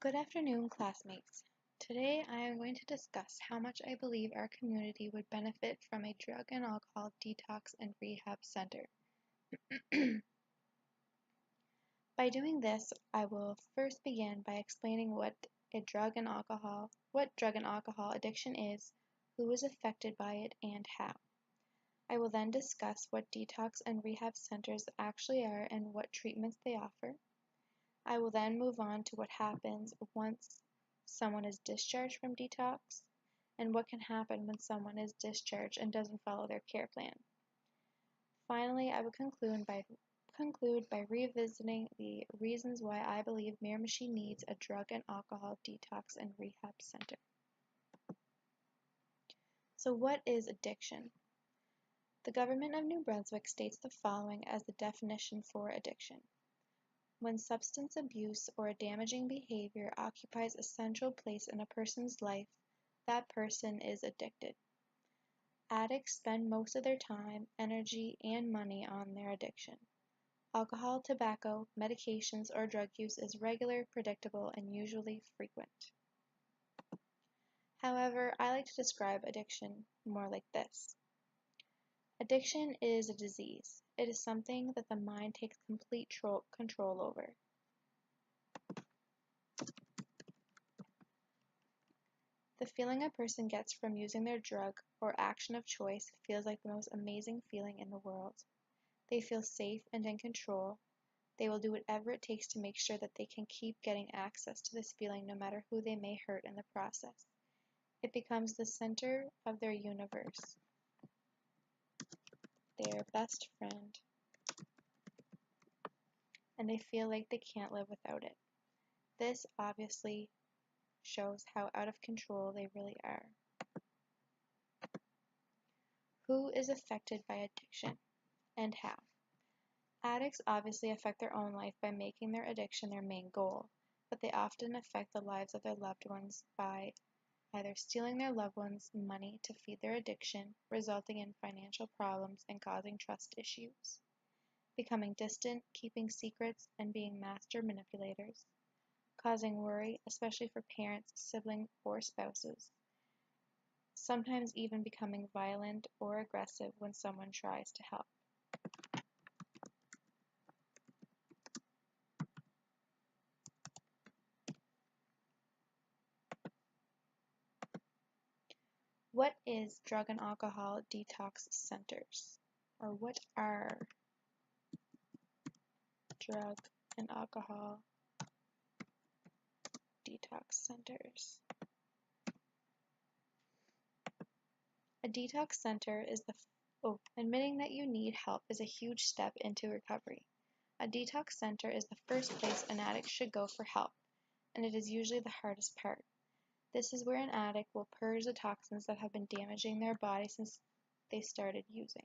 Good afternoon, classmates. Today I am going to discuss how much I believe our community would benefit from a drug and alcohol detox and rehab center. By doing this, I will first begin by explaining what drug and alcohol addiction is, who is affected by it, and how. I will then discuss what detox and rehab centers actually are and what treatments they offer. I will then move on to what happens once someone is discharged from detox and what can happen when someone is discharged and doesn't follow their care plan. Finally, I will conclude by revisiting the reasons why I believe Miramichi needs a drug and alcohol detox and rehab center. So what is addiction? The government of New Brunswick states the following as the definition for addiction. When substance abuse or a damaging behavior occupies a central place in a person's life, that person is addicted. Addicts spend most of their time, energy, and money on their addiction. Alcohol, tobacco, medications, or drug use is regular, predictable, and usually frequent. However, I like to describe addiction more like this. Addiction is a disease. It is something that the mind takes complete control over. The feeling a person gets from using their drug or action of choice feels like the most amazing feeling in the world. They feel safe and in control. They will do whatever it takes to make sure that they can keep getting access to this feeling no matter who they may hurt in the process. It becomes the center of their universe, their best friend, and they feel like they can't live without it. This obviously shows how out of control they really are. Who is affected by addiction and how? Addicts obviously affect their own life by making their addiction their main goal, but they often affect the lives of their loved ones by either stealing their loved ones' money to feed their addiction, resulting in financial problems and causing trust issues, becoming distant, keeping secrets, and being master manipulators, causing worry, especially for parents, siblings, or spouses, sometimes even becoming violent or aggressive when someone tries to help. What is drug and alcohol detox centers? Or what are drug and alcohol detox centers? A detox center is admitting that you need help is a huge step into recovery. A detox center is the first place an addict should go for help, and it is usually the hardest part. This is where an addict will purge the toxins that have been damaging their body since they started using.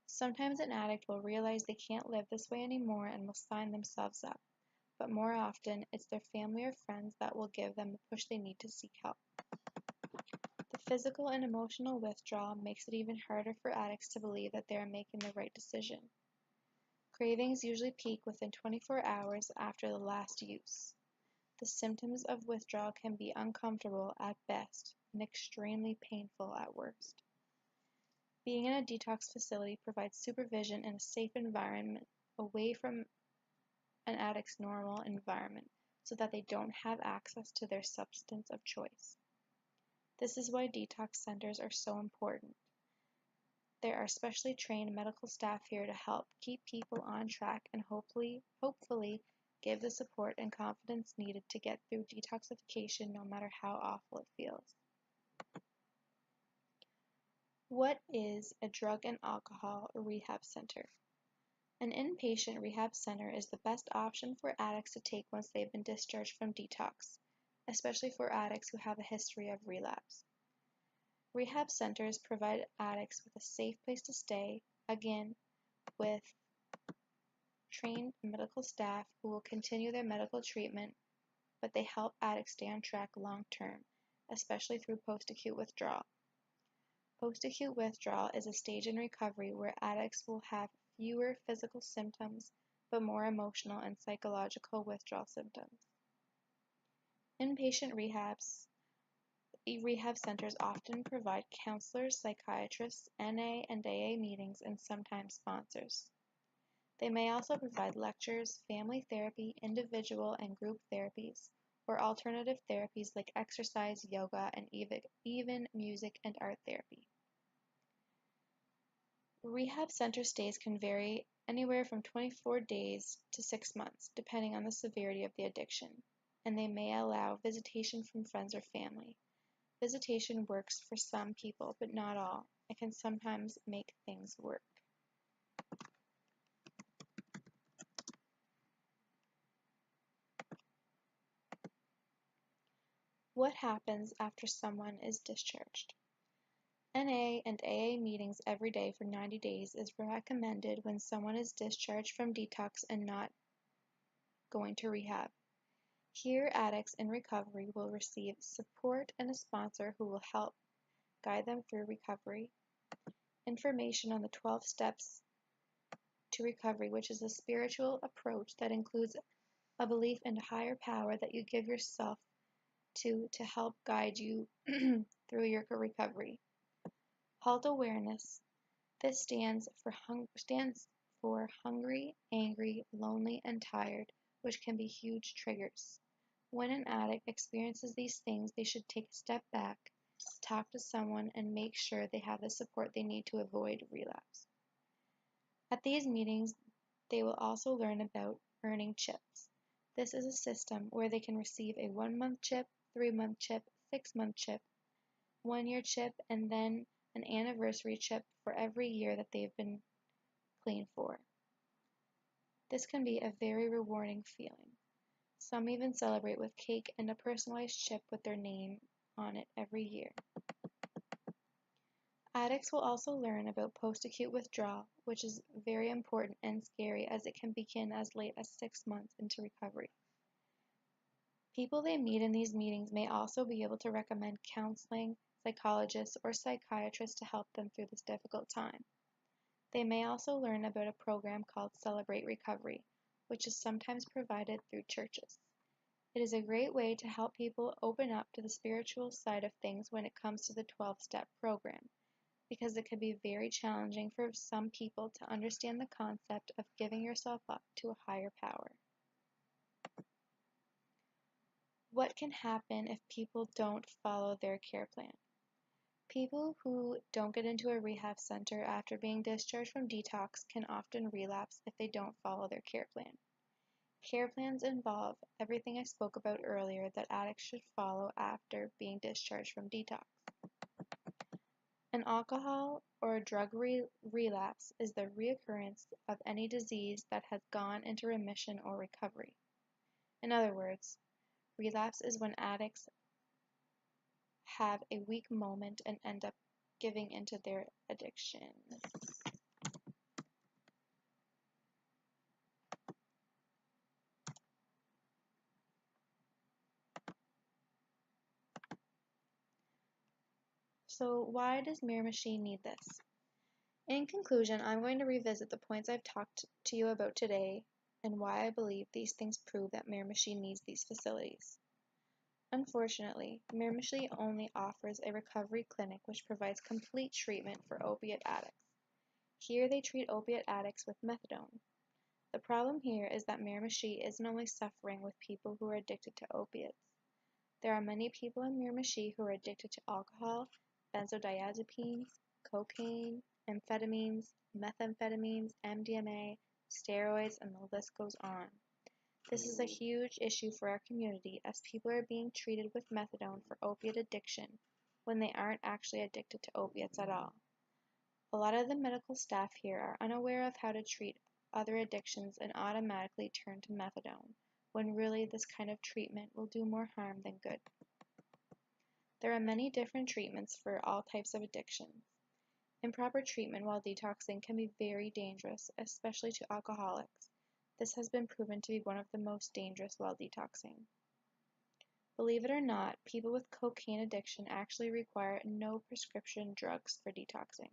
Sometimes an addict will realize they can't live this way anymore and will sign themselves up, but more often it's their family or friends that will give them the push they need to seek help. The physical and emotional withdrawal makes it even harder for addicts to believe that they are making the right decision. Cravings usually peak within 24 hours after the last use. The symptoms of withdrawal can be uncomfortable at best and extremely painful at worst. Being in a detox facility provides supervision in a safe environment away from an addict's normal environment so that they don't have access to their substance of choice. This is why detox centers are so important. There are specially trained medical staff here to help keep people on track and hopefully give the support and confidence needed to get through detoxification no matter how awful it feels. What is a drug and alcohol rehab center? An inpatient rehab center is the best option for addicts to take once they've been discharged from detox, especially for addicts who have a history of relapse. Rehab centers provide addicts with a safe place to stay, again, with trained medical staff who will continue their medical treatment, but they help addicts stay on track long term, especially through post-acute withdrawal. Post-acute withdrawal is a stage in recovery where addicts will have fewer physical symptoms but more emotional and psychological withdrawal symptoms. Inpatient rehab centers often provide counselors, psychiatrists, NA and AA meetings, and sometimes sponsors. They may also provide lectures, family therapy, individual and group therapies, or alternative therapies like exercise, yoga, and even music and art therapy. Rehab center stays can vary anywhere from 24 days to 6 months, depending on the severity of the addiction, and they may allow visitation from friends or family. Visitation works for some people, but not all. It can sometimes make things work. What happens after someone is discharged? NA and AA meetings every day for 90 days is recommended when someone is discharged from detox and not going to rehab. Here, addicts in recovery will receive support and a sponsor who will help guide them through recovery. Information on the 12 steps to recovery, which is a spiritual approach that includes a belief in a higher power that you give yourself to help guide you through your recovery. HALT awareness. This stands for hungry, angry, lonely, and tired, which can be huge triggers. When an addict experiences these things, they should take a step back, talk to someone, and make sure they have the support they need to avoid relapse. At these meetings, they will also learn about earning chips. This is a system where they can receive a 1-month chip, 3-month chip, 6-month chip, 1-year chip, and then an anniversary chip for every year that they've been clean for. This can be a very rewarding feeling. Some even celebrate with cake and a personalized chip with their name on it every year. Addicts will also learn about post-acute withdrawal, which is very important and scary as it can begin as late as 6 months into recovery. People they meet in these meetings may also be able to recommend counseling, psychologists, or psychiatrists to help them through this difficult time. They may also learn about a program called Celebrate Recovery, which is sometimes provided through churches. It is a great way to help people open up to the spiritual side of things when it comes to the 12-step program, because it can be very challenging for some people to understand the concept of giving yourself up to a higher power. What can happen if people don't follow their care plan? People who don't get into a rehab center after being discharged from detox can often relapse if they don't follow their care plan. Care plans involve everything I spoke about earlier that addicts should follow after being discharged from detox. An alcohol or drug relapse is the reoccurrence of any disease that has gone into remission or recovery. In other words, relapse is when addicts have a weak moment and end up giving into their addiction. So why does Miramachi need this? In conclusion, I'm going to revisit the points I've talked to you about today and why I believe these things prove that Miramachi needs these facilities. Unfortunately, Miramachi only offers a recovery clinic which provides complete treatment for opiate addicts. Here they treat opiate addicts with methadone. The problem here is that Miramachi isn't only suffering with people who are addicted to opiates. There are many people in Miramachi who are addicted to alcohol, benzodiazepines, cocaine, amphetamines, methamphetamines, MDMA, steroids, and the list goes on. This is a huge issue for our community as people are being treated with methadone for opiate addiction when they aren't actually addicted to opiates at all. A lot of the medical staff here are unaware of how to treat other addictions and automatically turn to methadone, when really this kind of treatment will do more harm than good. There are many different treatments for all types of addictions. Improper treatment while detoxing can be very dangerous, especially to alcoholics. This has been proven to be one of the most dangerous while detoxing. Believe it or not, people with cocaine addiction actually require no prescription drugs for detoxing.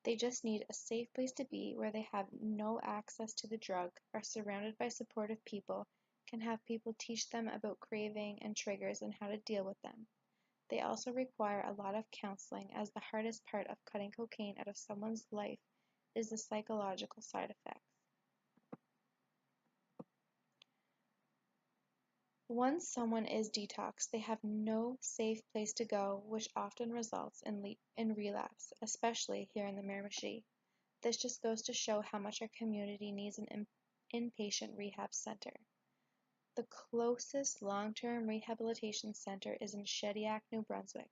They just need a safe place to be where they have no access to the drug, are surrounded by supportive people, can have people teach them about craving and triggers and how to deal with them. They also require a lot of counseling, as the hardest part of cutting cocaine out of someone's life is the psychological side effects. Once someone is detoxed, they have no safe place to go, which often results in relapse, especially here in the Miramichi. This just goes to show how much our community needs an inpatient rehab center. The closest long-term rehabilitation center is in Shediac, New Brunswick.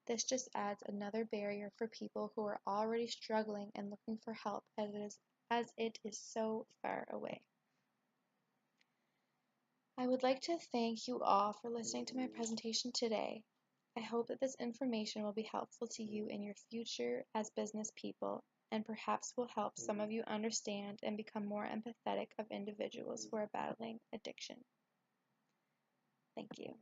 This just adds another barrier for people who are already struggling and looking for help, as it is so far away. I would like to thank you all for listening to my presentation today. I hope that this information will be helpful to you in your future as business people, and perhaps will help some of you understand and become more empathetic of individuals who are battling addiction. Thank you.